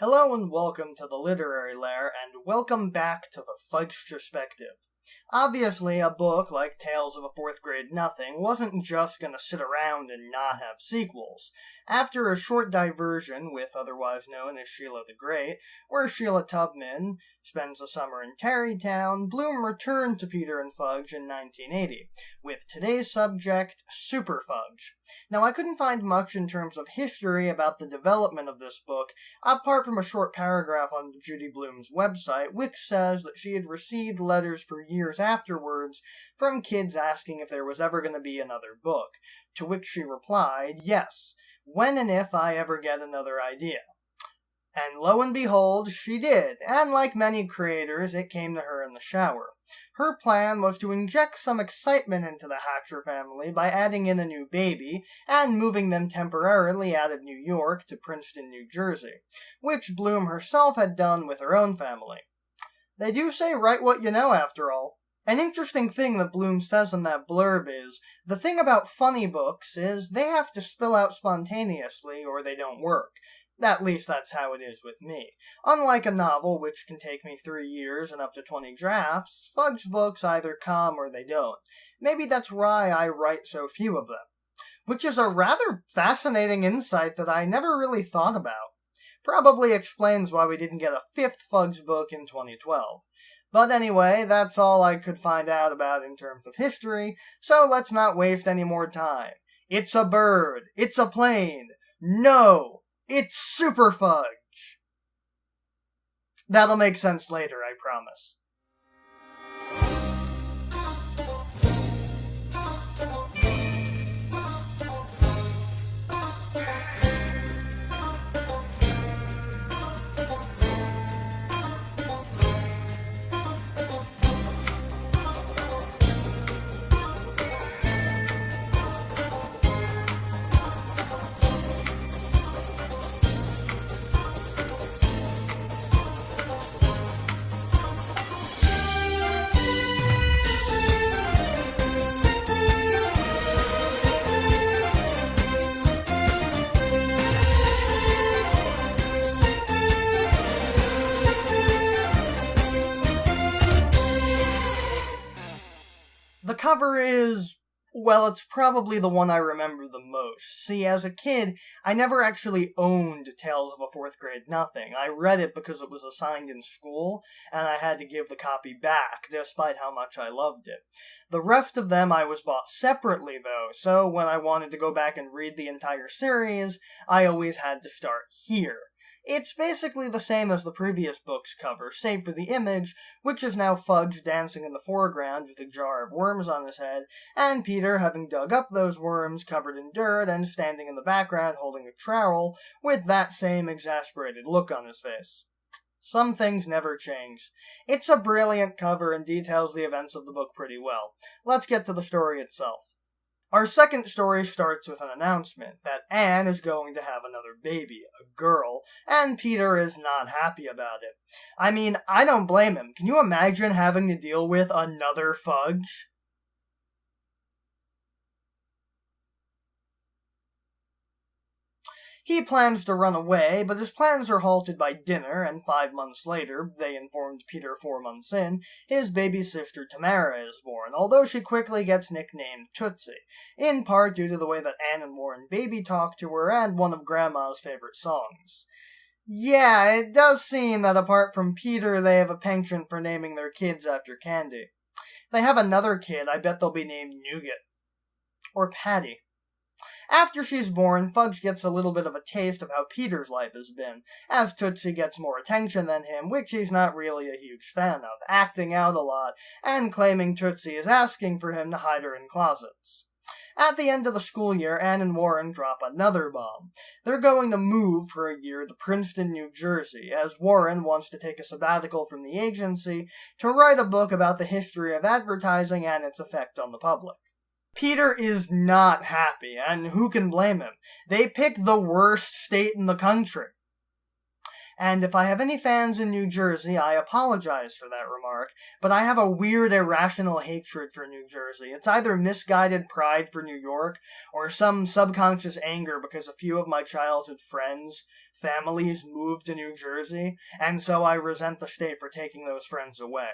Hello and welcome to the Literary Lair, and welcome back to the Fudgetrospective. Obviously, a book like Tales of a Fourth Grade Nothing wasn't just gonna sit around and not have sequels. After a short diversion with otherwise known as Sheila the Great, where Sheila Tubman spends a summer in Tarrytown, Bloom returned to Peter and Fudge in 1980, with today's subject, Superfudge. Now, I couldn't find much in terms of history about the development of this book, apart from a short paragraph on Judy Blume's website, which says that she had received letters for years afterwards from kids asking if there was ever going to be another book, to which she replied, yes, when and if I ever get another idea. And lo and behold, she did, and like many creators, it came to her in the shower. Her plan was to inject some excitement into the Hatcher family by adding in a new baby and moving them temporarily out of New York to Princeton, New Jersey, which Bloom herself had done with her own family. They do say write what you know, after all. An interesting thing that Bloom says in that blurb is, the thing about funny books is they have to spill out spontaneously or they don't work. At least that's how it is with me. Unlike a novel, which can take me 3 years and up to 20 drafts, Fudge books either come or they don't. Maybe that's why I write so few of them. Which is a rather fascinating insight that I never really thought about. Probably explains why we didn't get a 5th Fudge book in 2012. But anyway, that's all I could find out about in terms of history, so let's not waste any more time. It's a bird. It's a plane. No! It's Superfudge! That'll make sense later, I promise. The cover is, well, it's probably the one I remember the most. See, as a kid, I never actually owned Tales of a Fourth Grade Nothing. I read it because it was assigned in school, and I had to give the copy back, despite how much I loved it. The rest of them I was bought separately, though, so when I wanted to go back and read the entire series, I always had to start here. It's basically the same as the previous book's cover, save for the image, which is now Fudge dancing in the foreground with a jar of worms on his head, and Peter having dug up those worms covered in dirt and standing in the background holding a trowel with that same exasperated look on his face. Some things never change. It's a brilliant cover and details the events of the book pretty well. Let's get to the story itself. Our second story starts with an announcement that Anne is going to have another baby, a girl, and Peter is not happy about it. I mean, I don't blame him. Can you imagine having to deal with another Fudge? He plans to run away, but his plans are halted by dinner, and 5 months later, they informed Peter 4 months in, his baby sister Tamara is born, although she quickly gets nicknamed Tootsie, in part due to the way that Anne and Warren baby talk to her and one of Grandma's favorite songs. Yeah, it does seem that apart from Peter, they have a penchant for naming their kids after candy. If they have another kid, I bet they'll be named Nougat. Or Patty. After she's born, Fudge gets a little bit of a taste of how Peter's life has been, as Tootsie gets more attention than him, which he's not really a huge fan of, acting out a lot, and claiming Tootsie is asking for him to hide her in closets. At the end of the school year, Anne and Warren drop another bomb. They're going to move for a year to Princeton, New Jersey, as Warren wants to take a sabbatical from the agency to write a book about the history of advertising and its effect on the public. Peter is not happy, and who can blame him? They picked the worst state in the country. And if I have any fans in New Jersey, I apologize for that remark, but I have a weird, irrational hatred for New Jersey. It's either misguided pride for New York, or some subconscious anger because a few of my childhood friends' families moved to New Jersey, and so I resent the state for taking those friends away.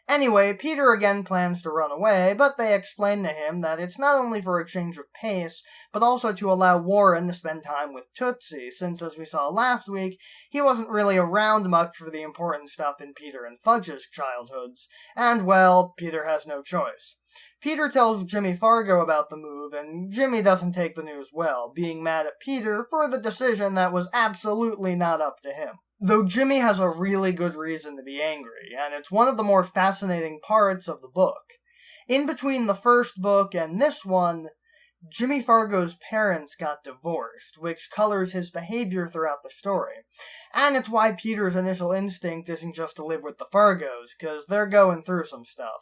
Anyway, Peter again plans to run away, but they explain to him that it's not only for a change of pace, but also to allow Warren to spend time with Tootsie, since, as we saw last week, he wasn't really around much for the important stuff in Peter and Fudge's childhoods, and, well, Peter has no choice. Peter tells Jimmy Fargo about the move, and Jimmy doesn't take the news well, being mad at Peter for the decision that was absolutely not up to him. Though Jimmy has a really good reason to be angry, and it's one of the more fascinating parts of the book. In between the first book and this one, Jimmy Fargo's parents got divorced, which colors his behavior throughout the story. And it's why Peter's initial instinct isn't just to live with the Fargos, because they're going through some stuff.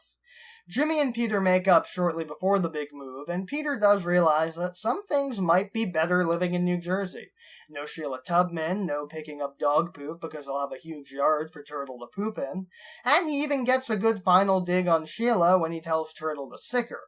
Jimmy and Peter make up shortly before the big move, and Peter does realize that some things might be better living in New Jersey. No Sheila Tubman, no picking up dog poop because he'll have a huge yard for Turtle to poop in, and he even gets a good final dig on Sheila when he tells Turtle to sick her.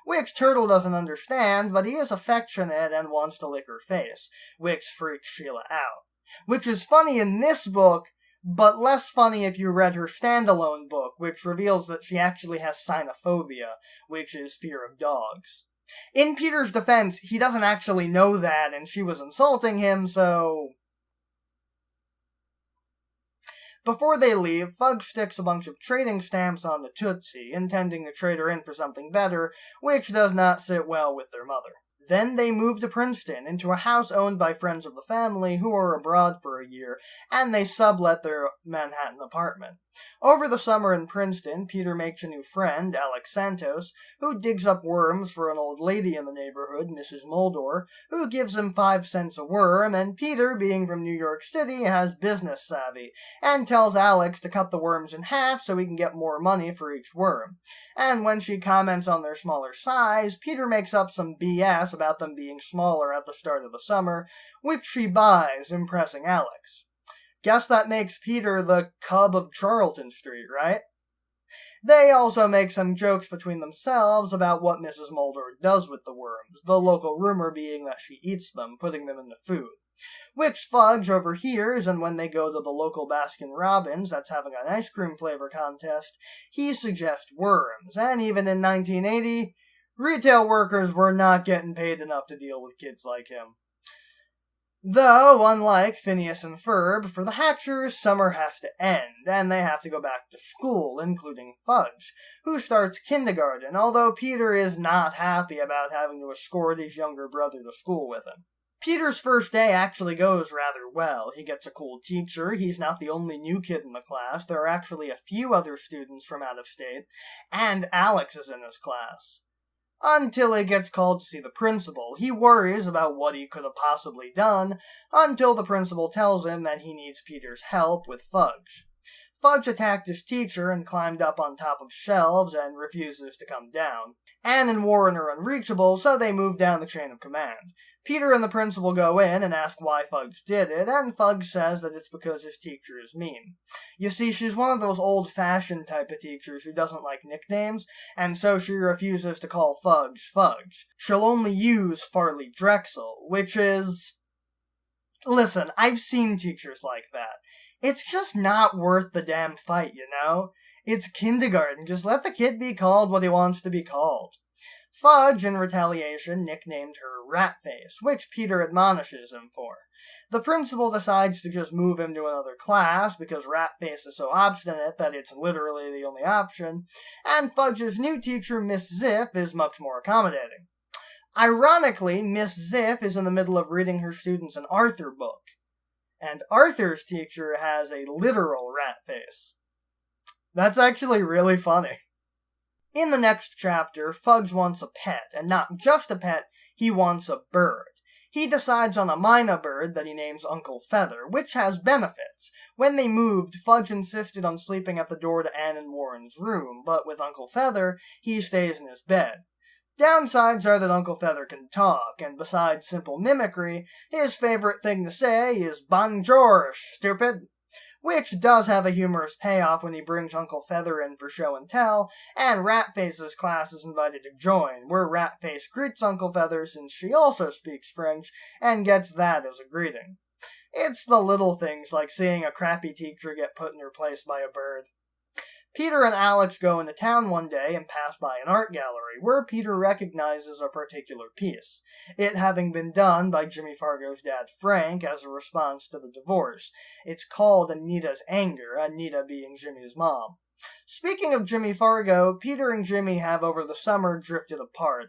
Which Turtle doesn't understand, but he is affectionate and wants to lick her face, which freaks Sheila out. Which is funny in this book, but less funny if you read her standalone book, which reveals that she actually has cynophobia, which is fear of dogs. In Peter's defense, he doesn't actually know that, and she was insulting him, so... Before they leave, Fudge sticks a bunch of trading stamps on the Tootsie, intending to trade her in for something better, which does not sit well with their mother. Then they move to Princeton, into a house owned by friends of the family who are abroad for a year, and they sublet their Manhattan apartment. Over the summer in Princeton, Peter makes a new friend, Alex Santos, who digs up worms for an old lady in the neighborhood, Mrs. Mulder, who gives him 5 cents a worm, and Peter, being from New York City, has business savvy, and tells Alex to cut the worms in half so he can get more money for each worm. And when she comments on their smaller size, Peter makes up some BS about them being smaller at the start of the summer, which she buys, impressing Alex. Guess that makes Peter the cub of Charlton Street, right? They also make some jokes between themselves about what Mrs. Mulder does with the worms, the local rumor being that she eats them, putting them into food. Which Fudge overhears, and when they go to the local Baskin-Robbins that's having an ice cream flavor contest, he suggests worms, and even in 1980, retail workers were not getting paid enough to deal with kids like him. Though, unlike Phineas and Ferb, for the Hatchers, summer has to end, and they have to go back to school, including Fudge, who starts kindergarten, although Peter is not happy about having to escort his younger brother to school with him. Peter's first day actually goes rather well. He gets a cool teacher, he's not the only new kid in the class, there are actually a few other students from out of state, and Alex is in his class. Until he gets called to see the principal. He worries about what he could have possibly done, until the principal tells him that he needs Peter's help with Fudge. Fudge attacked his teacher and climbed up on top of shelves and refuses to come down. Anne and Warren are unreachable, so they move down the chain of command. Peter and the principal go in and ask why Fudge did it, and Fudge says that it's because his teacher is mean. You see, she's one of those old-fashioned type of teachers who doesn't like nicknames, and so she refuses to call Fudge Fudge. She'll only use Farley Drexel, which is... Listen, I've seen teachers like that. It's just not worth the damn fight, you know? It's kindergarten, just let the kid be called what he wants to be called. Fudge, in retaliation, nicknamed her Ratface, which Peter admonishes him for. The principal decides to just move him to another class, because Ratface is so obstinate that it's literally the only option, and Fudge's new teacher, Miss Ziff, is much more accommodating. Ironically, Miss Ziff is in the middle of reading her students an Arthur book, and Arthur's teacher has a literal rat face. That's actually really funny. In the next chapter, Fudge wants a pet, and not just a pet, he wants a bird. He decides on a mynah bird that he names Uncle Feather, which has benefits. When they moved, Fudge insisted on sleeping at the door to Anne and Warren's room, but with Uncle Feather, he stays in his bed. Downsides are that Uncle Feather can talk, and besides simple mimicry, his favorite thing to say is "Bonjour, stupid," which does have a humorous payoff when he brings Uncle Feather in for show and tell, and Ratface's class is invited to join, where Ratface greets Uncle Feather since she also speaks French, and gets that as a greeting. It's the little things like seeing a crappy teacher get put in her place by a bird. Peter and Alex go into town one day and pass by an art gallery, where Peter recognizes a particular piece, it having been done by Jimmy Fargo's dad Frank as a response to the divorce. It's called Anita's Anger, Anita being Jimmy's mom. Speaking of Jimmy Fargo, Peter and Jimmy have over the summer drifted apart.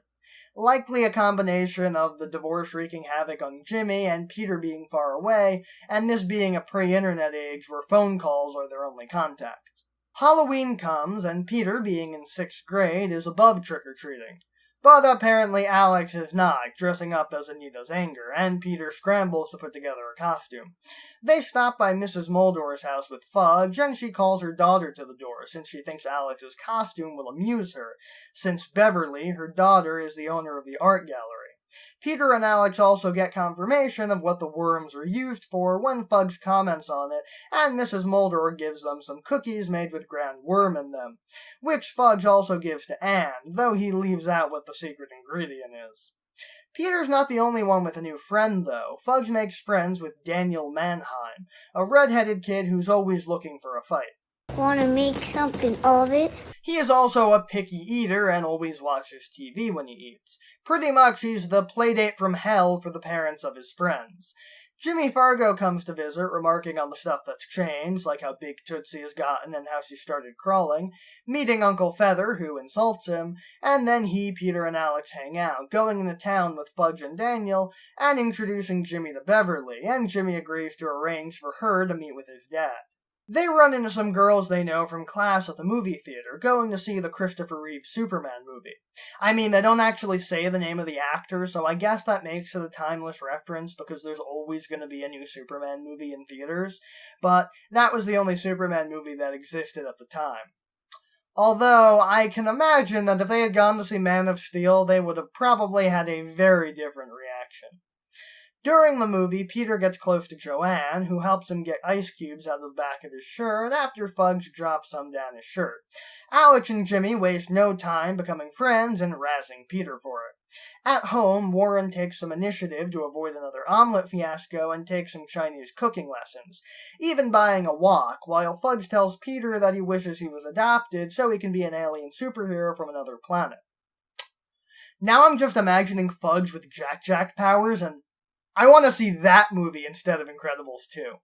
Likely a combination of the divorce wreaking havoc on Jimmy and Peter being far away, and this being a pre-internet age where phone calls are their only contact. Halloween comes, and Peter, being in 6th grade, is above trick-or-treating. But apparently Alex is not, dressing up as Anita's Anger, and Peter scrambles to put together a costume. They stop by Mrs. Moldor's house with Fudge, and she calls her daughter to the door, since she thinks Alex's costume will amuse her, since Beverly, her daughter, is the owner of the art gallery. Peter and Alex also get confirmation of what the worms are used for when Fudge comments on it, and Mrs. Moldor gives them some cookies made with ground worm in them, which Fudge also gives to Anne, though he leaves out what the secret ingredient is. Peter's not the only one with a new friend, though. Fudge makes friends with Daniel Mannheim, a red-headed kid who's always looking for a fight. Want to make something of it? He is also a picky eater and always watches TV when he eats. Pretty much he's the playdate from hell for the parents of his friends. Jimmy Fargo comes to visit, remarking on the stuff that's changed, like how big Tootsie has gotten and how she started crawling, meeting Uncle Feather, who insults him, and then he, Peter, and Alex hang out, going into town with Fudge and Daniel, and introducing Jimmy to Beverly, and Jimmy agrees to arrange for her to meet with his dad. They run into some girls they know from class at the movie theater, going to see the Christopher Reeve Superman movie. I mean, they don't actually say the name of the actor, so I guess that makes it a timeless reference because there's always going to be a new Superman movie in theaters, but that was the only Superman movie that existed at the time. Although, I can imagine that if they had gone to see Man of Steel, they would have probably had a very different reaction. During the movie, Peter gets close to Joanne, who helps him get ice cubes out of the back of his shirt after Fudge drops some down his shirt. Alex and Jimmy waste no time becoming friends and razzing Peter for it. At home, Warren takes some initiative to avoid another omelet fiasco and takes some Chinese cooking lessons, even buying a wok, while Fudge tells Peter that he wishes he was adopted so he can be an alien superhero from another planet. Now I'm just imagining Fudge with Jack powers, and I want to see that movie instead of Incredibles 2.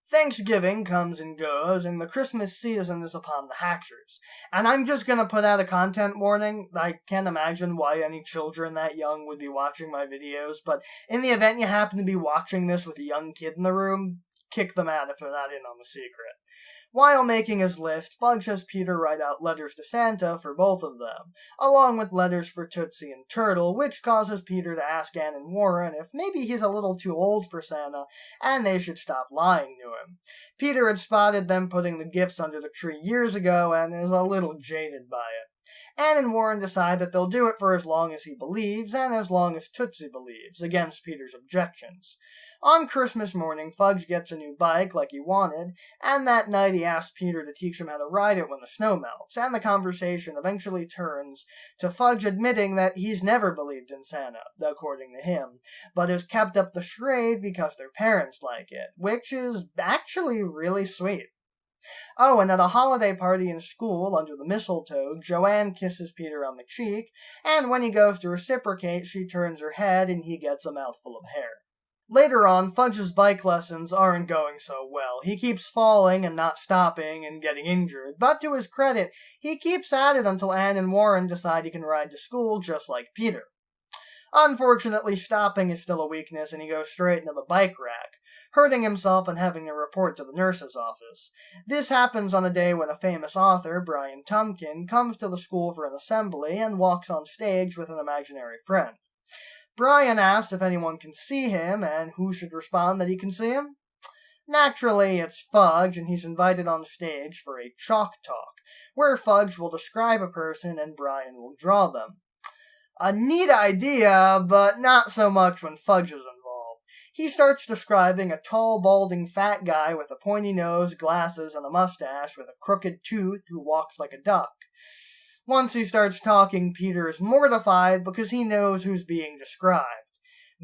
Thanksgiving comes and goes, and the Christmas season is upon the hatchers. And I'm just gonna put out a content warning. I can't imagine why any children that young would be watching my videos, but in the event you happen to be watching this with a young kid in the room, kick them out if they're not in on the secret. While making his list, Fudge has Peter write out letters to Santa for both of them, along with letters for Tootsie and Turtle, which causes Peter to ask Anne and Warren if maybe he's a little too old for Santa, and they should stop lying to him. Peter had spotted them putting the gifts under the tree years ago, and is a little jaded by it. Anne and Warren decide that they'll do it for as long as he believes, and as long as Tootsie believes, against Peter's objections. On Christmas morning, Fudge gets a new bike like he wanted, and that night he asks Peter to teach him how to ride it when the snow melts, and the conversation eventually turns to Fudge admitting that he's never believed in Santa, according to him, but has kept up the charade because their parents like it, which is actually really sweet. Oh, and at a holiday party in school under the mistletoe, Joanne kisses Peter on the cheek, and when he goes to reciprocate, she turns her head and he gets a mouthful of hair. Later on, Fudge's bike lessons aren't going so well. He keeps falling and not stopping and getting injured, but to his credit, he keeps at it until Anne and Warren decide he can ride to school just like Peter. Unfortunately, stopping is still a weakness, and he goes straight into the bike rack, hurting himself and having to report to the nurse's office. This happens on a day when a famous author, Brian Tumpkin, comes to the school for an assembly and walks on stage with an imaginary friend. Brian asks if anyone can see him, and who should respond that he can see him? Naturally, it's Fudge, and he's invited on stage for a chalk talk, where Fudge will describe a person and Brian will draw them. A neat idea, but not so much when Fudge is involved. He starts describing a tall, balding, fat guy with a pointy nose, glasses, and a mustache with a crooked tooth who walks like a duck. Once he starts talking, Peter is mortified because he knows who's being described.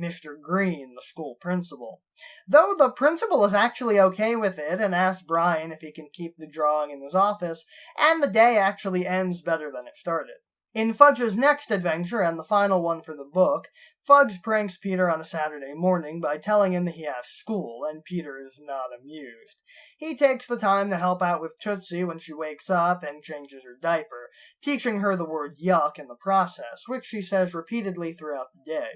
Mr. Green, the school principal. Though the principal is actually okay with it and asks Brian if he can keep the drawing in his office, and the day actually ends better than it started. In Fudge's next adventure, and the final one for the book, Fudge pranks Peter on a Saturday morning by telling him that he has school, and Peter is not amused. He takes the time to help out with Tootsie when she wakes up and changes her diaper, teaching her the word yuck in the process, which she says repeatedly throughout the day.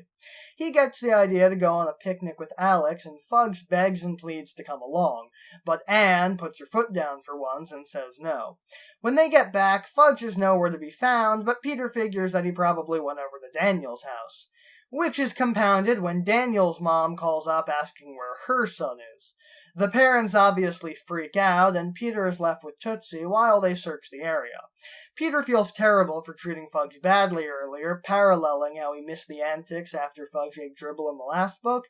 He gets the idea to go on a picnic with Alex, and Fudge begs and pleads to come along, but Anne puts her foot down for once and says no. When they get back, Fudge is nowhere to be found, but Peter figures that he probably went over to Daniel's house, which is compounded when Daniel's mom calls up asking where her son is. The parents obviously freak out, and Peter is left with Tootsie while they search the area. Peter feels terrible for treating Fudge badly earlier, paralleling how he missed the antics after Fudge ate dribble in the last book,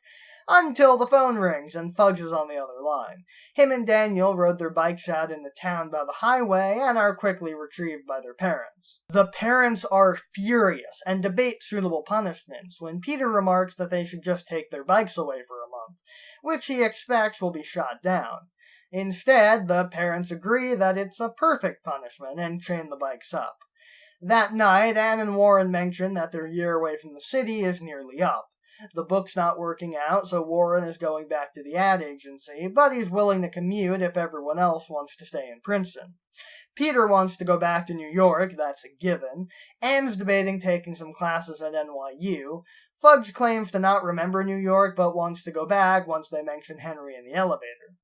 until the phone rings and Fudge is on the other line. Him and Daniel rode their bikes out into town by the highway and are quickly retrieved by their parents. The parents are furious and debate suitable punishments when Peter remarks that they should just take their bikes away for a month, which he expects will be shot down. Instead, the parents agree that it's a perfect punishment and chain the bikes up. That night, Anne and Warren mention that their year away from the city is nearly up. The book's not working out, so Warren is going back to the ad agency, but he's willing to commute if everyone else wants to stay in Princeton. Peter wants to go back to New York, that's a given. Anne's debating taking some classes at NYU. Fudge claims to not remember New York, but wants to go back once they mention Henry in the elevator.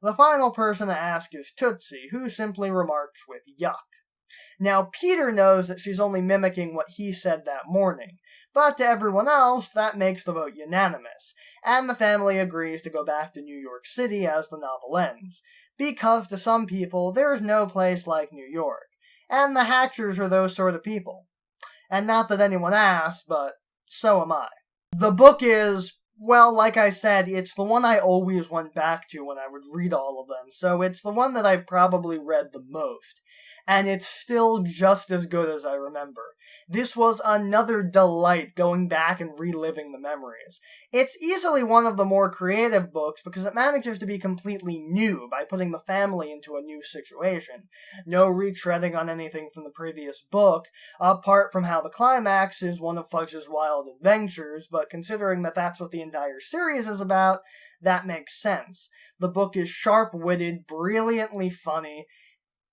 The final person to ask is Tootsie, who simply remarks with yuck. Now, Peter knows that she's only mimicking what he said that morning, but to everyone else, that makes the vote unanimous, and the family agrees to go back to New York City as the novel ends, because to some people, there is no place like New York, and the Hatchers are those sort of people. And not that anyone asked, but so am I. The book is, well, like I said, it's the one I always went back to when I would read all of them, so it's the one that I've probably read the most. And it's still just as good as I remember. This was another delight going back and reliving the memories. It's easily one of the more creative books because it manages to be completely new by putting the family into a new situation. No retreading on anything from the previous book, apart from how the climax is one of Fudge's wild adventures, but considering that that's what the entire series is about, that makes sense. The book is sharp-witted, brilliantly funny,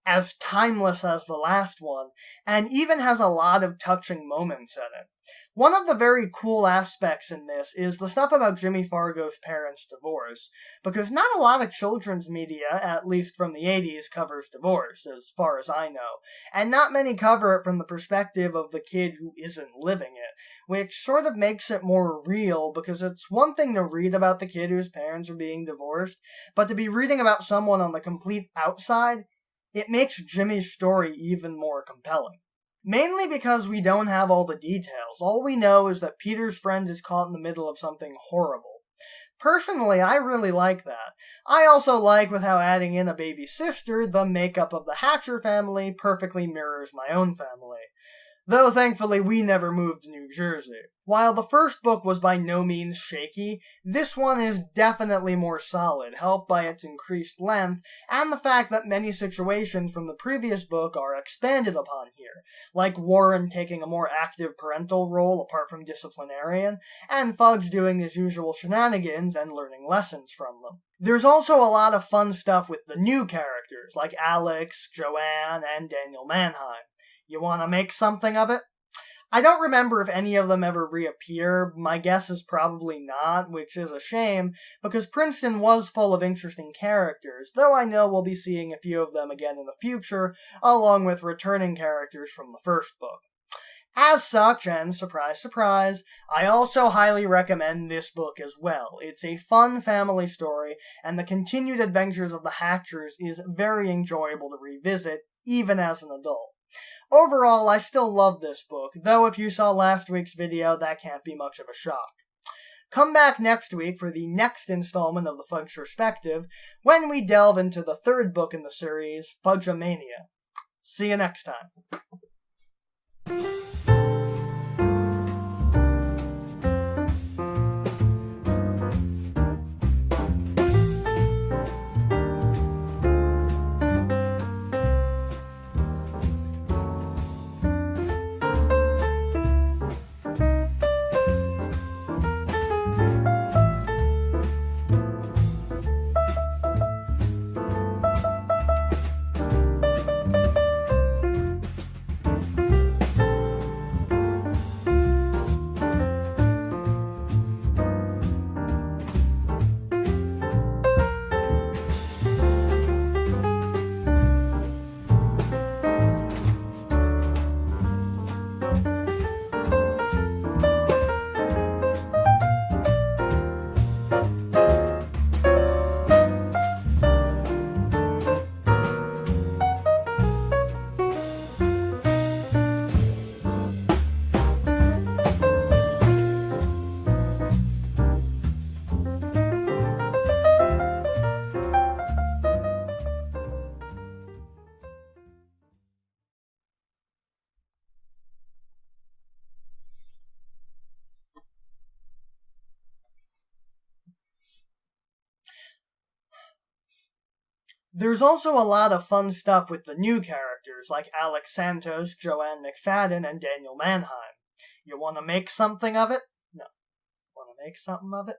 as timeless as the last one, and even has a lot of touching moments in it. One of the very cool aspects in this is the stuff about Jimmy Fargo's parents' divorce, because not a lot of children's media, at least from the 80s, covers divorce, as far as I know, and not many cover it from the perspective of the kid who isn't living it, which sort of makes it more real, because it's one thing to read about the kid whose parents are being divorced, but to be reading about someone on the complete outside, it makes Jimmy's story even more compelling. Mainly because we don't have all the details. All we know is that Peter's friend is caught in the middle of something horrible. Personally, I really like that. I also like with how adding in a baby sister, the makeup of the Hatcher family perfectly mirrors my own family. Though thankfully we never moved to New Jersey. While the first book was by no means shaky, this one is definitely more solid, helped by its increased length, and the fact that many situations from the previous book are expanded upon here, like Warren taking a more active parental role apart from disciplinarian, and Fudge doing his usual shenanigans and learning lessons from them. There's also a lot of fun stuff with the new characters, like Alex, Joanne, and Daniel Mannheim. You want to make something of it? I don't remember if any of them ever reappear. My guess is probably not, which is a shame, because Princeton was full of interesting characters, though I know we'll be seeing a few of them again in the future, along with returning characters from the first book. As such, and surprise, surprise, I also highly recommend this book as well. It's a fun family story, and the continued adventures of the Hatchers is very enjoyable to revisit, even as an adult. Overall, I still love this book, though if you saw last week's video, that can't be much of a shock. Come back next week for the next installment of the Fudgetrospective, when we delve into the third book in the series, Fudgeomania. See you next time. There's also a lot of fun stuff with the new characters, like Alex Santos, Joanne McFadden, and Daniel Mannheim. You want to make something of it? No. Want to make something of it?